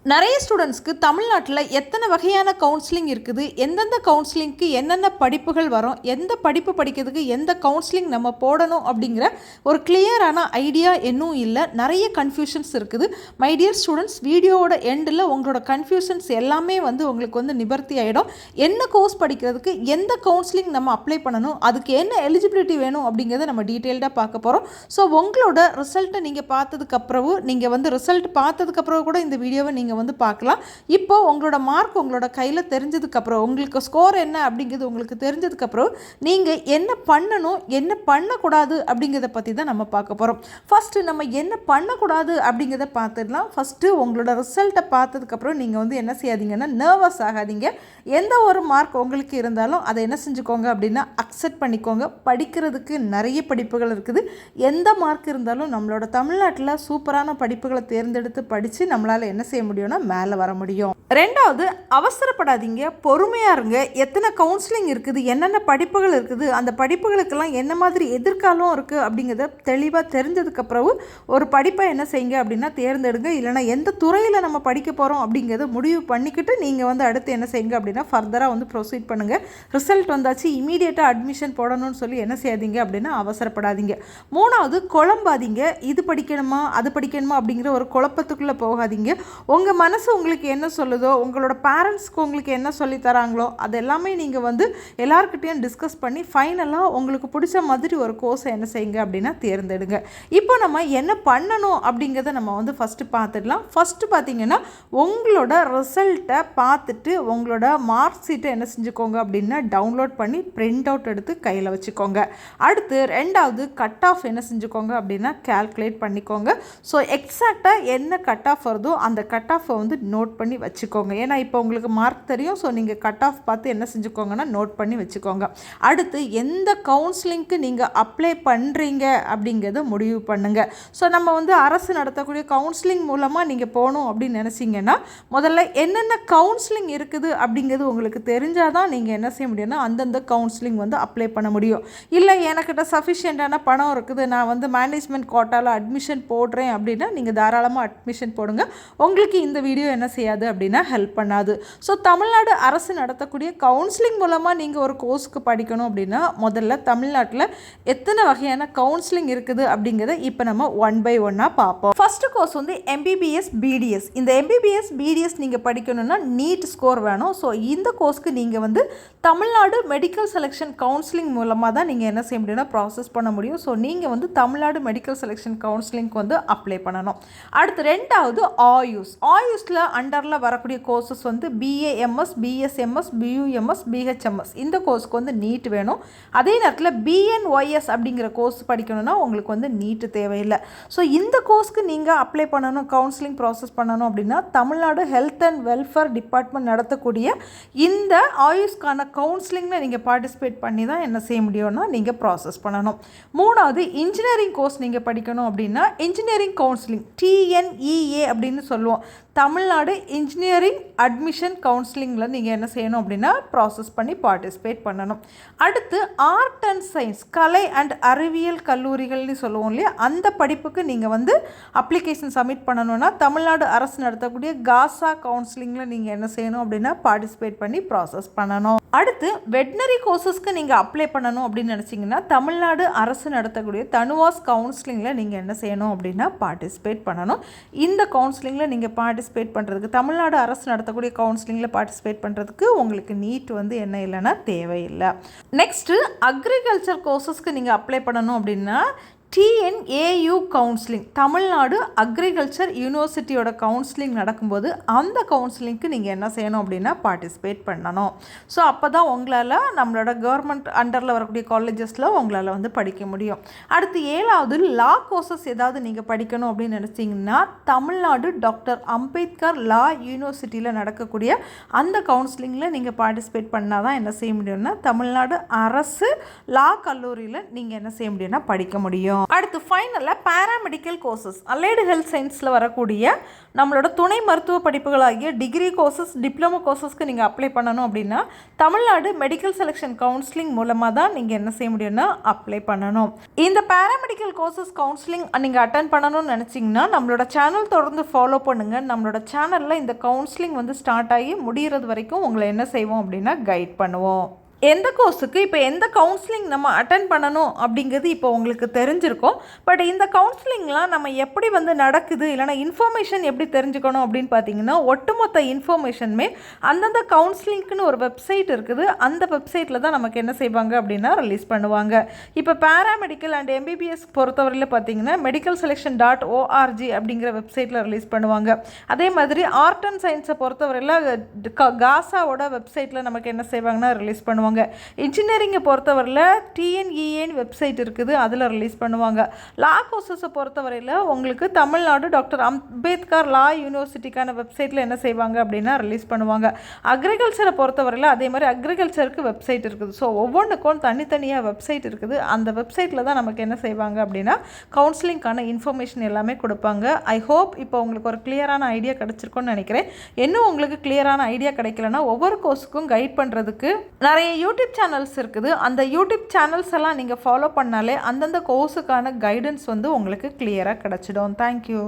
நிறைய ஸ்டூடெண்ட்ஸ்க்கு தமிழ்நாட்டில் எத்தனை வகையான கவுன்சிலிங் இருக்குது, எந்தெந்த கவுன்சிலிங்க்கு என்னென்ன படிப்புகள் வரும், எந்த படிப்பு படிக்கிறதுக்கு எந்த கவுன்சிலிங் நம்ம போடணும் அப்படிங்கிற ஒரு கிளியரான ஐடியா இன்னும் இல்லை. நிறைய கன்ஃபியூஷன்ஸ் இருக்குது. மை டியர் ஸ்டூடெண்ட்ஸ், வீடியோவோட எண்டில் உங்களோட கன்ஃபியூஷன்ஸ் எல்லாமே உங்களுக்கு நிவர்த்தி ஆகிடும். என்ன கோர்ஸ் படிக்கிறதுக்கு எந்த கவுன்சிலிங் நம்ம அப்ளை பண்ணணும், அதுக்கு என்ன எலிஜிபிலிட்டி வேணும் அப்படிங்கிறத நம்ம டீட்டெயில்டாக பார்க்க போகிறோம். ஸோ உங்களோட ரிசல்ட்டை நீங்கள் பார்த்ததுக்கப்புறம் நீங்கள் ரிசல்ட் பார்த்ததுக்கப்புறம் கூட இந்த வீடியோவை நீங்கள் பார்க்கலாம். இப்போ உங்களோட மார்க் உங்களோட கையில் தெரிஞ்சதுக்கப்புறம், உங்களுக்கு ஸ்கோர் என்ன அப்படிங்கிறது உங்களுக்கு தெரிஞ்சதுக்கப்புறம் நீங்கள் என்ன பண்ணணும், என்ன பண்ணக்கூடாது அப்படிங்கிறத பற்றி தான் நம்ம பார்க்க போகிறோம். ஃபஸ்ட்டு நம்ம என்ன பண்ணக்கூடாது அப்படிங்கிறத பார்த்துடலாம். ஃபஸ்ட்டு உங்களோட ரிசல்ட்டை பார்த்ததுக்கப்புறம் நீங்கள் என்ன செய்யாதீங்கன்னா, நர்வஸ் ஆகாதீங்க. எந்த ஒரு மார்க் உங்களுக்கு இருந்தாலும் அதை என்ன செஞ்சுக்கோங்க அப்படின்னா அக்செப்ட் பண்ணிக்கோங்க. படிக்கிறதுக்கு நிறைய படிப்புகள் இருக்குது. எந்த மார்க் இருந்தாலும் நம்மளோட தமிழ்நாட்டில் சூப்பரான படிப்புகளை தேர்ந்தெடுத்து படித்து நம்மளால் என்ன செய்ய முடியும்னா மேலே வர முடியும். ரெண்டாவது, அவசரப்படாதீங்க, பொறுமையாக இருங்க. எத்தனை கவுன்சிலிங் இருக்குது, என்னென்ன படிப்புகள் இருக்குது, அந்த படிப்புகளுக்கெல்லாம் என்ன மாதிரி எதிர்காலம் இருக்குது அப்படிங்கிறத தெளிவாக தெரிஞ்சதுக்கப்புறம் ஒரு படிப்பை என்ன செய்யுங்க அப்படின்னா தேர்ந்தெடுங்க. இல்லைனா எந்த துறையில் நம்ம படிக்க போகிறோம் அப்படிங்கிறத முடிவு பண்ணிக்கிட்டு நீங்கள் அடுத்து என்ன செய்யுங்க அப்படின்னா ஃபர்தராக ப்ரொசீட் பண்ணுங்கள். ரிசல்ட் வந்தாச்சு இமீடியட்டாக அட்மிஷன் போடணும்னு சொல்லி என்ன செய்யாதீங்க அப்படின்னா அவசரப்படாதீங்க. மூணாவது, குழம்பாதீங்க. இது படிக்கணுமா அது படிக்கணுமா அப்படிங்கிற ஒரு குழப்பத்துக்குள்ளே போகாதீங்க. உங்கள் மனசு உங்களுக்கு என்ன சொல்லுதோ, உங்களோட பேரண்ட்ஸ்க்கு உங்களுக்கு என்ன சொல்லி தராங்களோ அது எல்லாமே நீங்கள் எல்லாருக்கிட்டையும் டிஸ்கஸ் பண்ணி ஃபைனலாக உங்களுக்கு பிடிச்ச மாதிரி ஒரு கோர்ஸை என்ன செய்யுங்க அப்படின்னா தேர்ந்தெடுங்க. இப்போ நம்ம என்ன பண்ணணும் அப்படிங்கிறத நம்ம ஃபஸ்ட்டு பார்த்துடலாம். ஃபஸ்ட்டு பார்த்தீங்கன்னா, உங்களோட ரிசல்ட்டை பார்த்துட்டு உங்களோட மார்க் ஷீட்டை என்ன செஞ்சுக்கோங்க அப்படின்னா டவுன்லோட் பண்ணி பிரிண்ட் அவுட் எடுத்து கையில் வச்சுக்கோங்க. அடுத்து ரெண்டாவது, கட் ஆஃப் என்ன செஞ்சுக்கோங்க அப்படின்னா கால்குலேட் பண்ணிக்கோங்க. ஸோ எக்ஸாக்டாக என்ன கட் ஆஃப் வருதோ அந்த கட் ஆஃபை நோட் பண்ணி வச்சுக்கோங்க. ஏன்னா இப்போ உங்களுக்கு மார்க் தெரியும். ஸோ நீங்கள் கட் ஆஃப் பார்த்து என்ன செஞ்சுக்கோங்கன்னா நோட் பண்ணி வச்சுக்கோங்க. அடுத்து எந்த கவுன்சிலிங்க்கு நீங்கள் அப்ளை பண்ணுறீங்க அப்படிங்கிறத முடிவு பண்ணுங்கள். ஸோ நம்ம அரசு நடத்தக்கூடிய கவுன்சிலிங் மூலமாக நீங்கள் போகணும் அப்படின்னு நினச்சிங்கன்னா முதல்ல என்னென்ன கவுன்சிலிங் இருக்குது அப்படிங்கிறது உங்களுக்கு தெரிஞ்சால் தான் நீங்கள் என்ன செய்ய முடியும்னா அந்தந்த கவுன்சிலிங் அப்ளை பண்ண முடியும். இல்லை எனக்கிட்ட சஃபிஷியண்டான பணம் இருக்குது, நான் மேனேஜ்மெண்ட் கோட்டாவில் அட்மிஷன் போடுறேன் அப்படின்னா நீங்கள் தாராளமாக அட்மிஷன் போடுங்க. உங்களுக்கு இந்த வீடியோ என்ன செய்யாது அப்படின்னா ஹெல்ப் பண்ணாது. ஸோ தமிழ்நாடு அரசு நடத்தக்கூடிய கவுன்சிலிங் மூலமாக நீங்கள் ஒரு கோர்ஸுக்கு படிக்கணும் அப்படின்னா முதல்ல தமிழ்நாட்டில் எத்தனை வகையான கவுன்சிலிங் இருக்குது அப்படிங்கிறத இப்போ நம்ம ஒன் பை ஒன்னாக பார்ப்போம். First course MBBS BDS. இந்த எம்பிபிஎஸ் பிடிஎஸ் நீங்கள் படிக்கணும்னா நீட் ஸ்கோர் வேணும். ஸோ இந்த கோர்ஸ்க்கு நீங்கள் தமிழ்நாடு மெடிக்கல் செலெக்ஷன் கவுன்சிலிங் மூலமாக தான் நீங்கள் என்ன செய்ய முடியும்னா ப்ராசஸ் பண்ண முடியும். ஸோ நீங்கள் தமிழ்நாடு மெடிக்கல் செலெக்ஷன் கவுன்சிலிங்க்கு அப்ளை பண்ணணும். அடுத்து ரெண்டாவது ஆயுஸில் அண்டரில் வரக்கூடிய courses BAMS, BSMS, BUMS, BHMS. இந்த கோர்ஸ்க்கு நீட் வேணும். அதே நேரத்தில் பிஎன்ஒய்எஸ் அப்படிங்கிற கோர்ஸ் படிக்கணும்னா உங்களுக்கு நீட்டு தேவையில்லை. ஸோ இந்த கோர்ஸ்க்கு நீங்கள் அப்ளை பண்ணணும், கவுன்சிலிங் ப்ராசஸ் பண்ணணும் அப்படின்னா Tamil Nadu health and welfare department நடத்தக்கூடிய இந்த ஆயுஷ்கான கவுன்சிலிங்கில் நீங்கள் பார்ட்டிசிபேட் பண்ணி தான் என்ன செய்ய முடியும்னா நீங்கள் ப்ராசஸ் பண்ணணும். மூணாவது, இன்ஜினியரிங் கோர்ஸ் நீங்கள் படிக்கணும் அப்படின்னா இன்ஜினியரிங் கவுன்சிலிங் டிஎன்இஏ அப்படின்னு சொல்லுவோம். தமிழ்நாடு இன்ஜினியரிங் அட்மிஷன் கவுன்சிலிங்கில் நீங்கள் என்ன செய்யணும் அப்படின்னா ப்ராசஸ் பண்ணி பார்ட்டிசிபேட் பண்ணணும். அடுத்து art and science, Kalai and அறிவியல் கல்லூரிகள்னு சொல்லுவோம் இல்லையா, அந்த படிப்புக்கு நீங்கள் அப்ளிகேஷன் சப்மிட் பண்ணணும்னா தமிழ்நாடு அரசு நடத்தக்கூடிய காசா கவுன்சிலிங்கில் நீங்கள் என்ன செய்யணும் அப்படின்னா பார்ட்டிசிபேட் பண்ணி ப்ராசஸ் பண்ணணும். அடுத்து வெட்னரி கோர்சஸ்க்கு நீங்கள் அப்ளை பண்ணணும் அப்படின்னு நினச்சிங்கன்னா தமிழ்நாடு அரசு நடத்தக்கூடிய தனுவாஸ் கவுன்சிலிங்கில் நீங்கள் என்ன செய்யணும் அப்படின்னா பார்ட்டிசிபேட் பண்ணணும். இந்த கவுன்சிலிங்கில் நீங்கள் பார்ட்டிசிபேட் பண்ணுறதுக்கு, தமிழ்நாடு அரசு நடத்தக்கூடிய கவுன்சிலிங்கில் பார்ட்டிசிபேட் பண்ணுறதுக்கு உங்களுக்கு நீட் என்ன இல்லைன்னா தேவையில்லை. நெக்ஸ்ட்டு அக்ரிகல்ச்சர் கோர்சஸ்க்கு நீங்கள் அப்ளை பண்ணணும் அப்படின்னா டிஎன்ஏயு கவுன்சிலிங், தமிழ்நாடு அக்ரிகல்ச்சர் யூனிவர்சிட்டியோட கவுன்சிலிங் நடக்கும்போது அந்த கவுன்சிலிங்க்கு நீங்கள் என்ன செய்யணும் அப்படின்னா பார்ட்டிசிபேட் பண்ணணும். ஸோ அப்போ தான் உங்களால் நம்மளோட கவர்மெண்ட் அண்டரில் வரக்கூடிய காலேஜஸில் உங்களால் படிக்க முடியும். அடுத்து ஏழாவது, லா கோர்சஸ் ஏதாவது நீங்கள் படிக்கணும் அப்படின்னு நினச்சிங்கன்னா தமிழ்நாடு டாக்டர் அம்பேத்கர் லா யூனிவர்சிட்டியில் நடக்கக்கூடிய அந்த கவுன்சிலிங்கில் நீங்கள் பார்ட்டிசிபேட் பண்ணால் தான் என்ன செய்ய முடியும்னா தமிழ்நாடு அரசு லா கல்லூரியில் நீங்கள் என்ன செய்ய முடியும்னா படிக்க முடியும். கிடைக்கும். அடுத்து ஃபைனலாக பேராமெடிக்கல் கோர்சஸ், அலைடு ஹெல்த் சயின்ஸில் வரக்கூடிய நம்மளோட துணை மருத்துவ படிப்புகளாகிய டிகிரி கோர்சஸ், டிப்ளமோ கோர்சஸ்க்கு நீங்கள் அப்ளை பண்ணணும் அப்படின்னா தமிழ்நாடு மெடிக்கல் செலெக்ஷன் கவுன்சிலிங் மூலமாக தான் நீங்கள் என்ன செய்ய முடியும்னா அப்ளை பண்ணணும். இந்த பேராமெடிக்கல் கோர்சஸ் கவுன்சிலிங் நீங்கள் அட்டன் பண்ணணும்னு நினச்சிங்கன்னா நம்மளோட சேனல் தொடர்ந்து ஃபாலோ பண்ணுங்கள். நம்மளோட சேனலில் இந்த கவுன்சிலிங் ஸ்டார்ட் ஆகி முடிகிறது வரைக்கும் உங்களை என்ன செய்வோம் அப்படின்னா கைட் பண்ணுவோம். எந்த கோர்ஸுக்கு இப்போ எந்த கவுன்சிலிங் நம்ம அட்டன் பண்ணணும் அப்படிங்கிறது இப்போ உங்களுக்கு தெரிஞ்சிருக்கும். பட் இந்த கவுன்சிலிங்லாம் நம்ம எப்படி நடக்குது, இல்லைனா இன்ஃபர்மேஷன் எப்படி தெரிஞ்சுக்கணும் அப்படின்னு பார்த்தீங்கன்னா ஒட்டுமொத்த இன்ஃபர்மேஷனுமே அந்தந்த கவுன்சிலிங்க்குன்னு ஒரு வெப்சைட் இருக்குது. அந்த வெப்சைட்டில் தான் நமக்கு என்ன செய்வாங்க அப்படின்னா ரிலீஸ் பண்ணுவாங்க. இப்போ பேராமெடிக்கல் அண்ட் எம்பிபிஎஸ் பொறுத்தவரையில் பார்த்தீங்கன்னா medical-selection.org அப்படிங்கிற வெப்சைட்டில் ரிலீஸ் பண்ணுவாங்க. அதே மாதிரி ஆர்ட் அண்ட் சயின்ஸை பொறுத்தவரையில் காசாவோட வெப்சைட்டில் நமக்கு என்ன செய்வாங்கன்னா ரிலீஸ் பண்ணுவாங்க. இன்ஜினியரிங்கை பொறுத்தவரையில் டிஎன்இஏன்னு வெப்சைட் இருக்குது, அதில் ரிலீஸ் பண்ணுவாங்க. லா கோர்சஸை பொறுத்தவரையில் உங்களுக்கு தமிழ்நாடு டாக்டர் அம்பேத்கர் லா யூனிவர்சிட்டிக்கான வெப்சைட்டில் என்ன செய்வாங்க அப்படின்னா ரிலீஸ் பண்ணுவாங்க. அக்ரிகல்ச்சரை பொறுத்தவரையில் அதே மாதிரி அக்ரிகல்ச்சருக்கு வெப்சைட் இருக்குது. ஸோ ஒவ்வொன்றுக்கும் தனித்தனியாக வெப்சைட் இருக்குது. அந்த வெப்சைட்டில் தான் நமக்கு என்ன செய்வாங்க அப்படின்னா கவுன்சிலிங்கான இன்ஃபர்மேஷன் எல்லாமே கொடுப்பாங்க. ஐ ஹோப் இப்போ உங்களுக்கு ஒரு கிளியரான ஐடியா கிடச்சிருக்கும்னு நினைக்கிறேன். இன்னும் உங்களுக்கு கிளியரான ஐடியா கிடைக்கலன்னா ஒவ்வொரு கோர்ஸுக்கும் கைட் பண்ணுறதுக்கு நிறைய யூடியூப் சேனல்ஸ் இருக்குது. அந்த யூடியூப் சேனல்ஸ் எல்லாம் நீங்கள் ஃபாலோ பண்ணாலே அந்தந்த கோர்ஸுக்கான கைடன்ஸ் உங்களுக்கு கிளியராக கிடச்சிடும். தேங்க்யூ.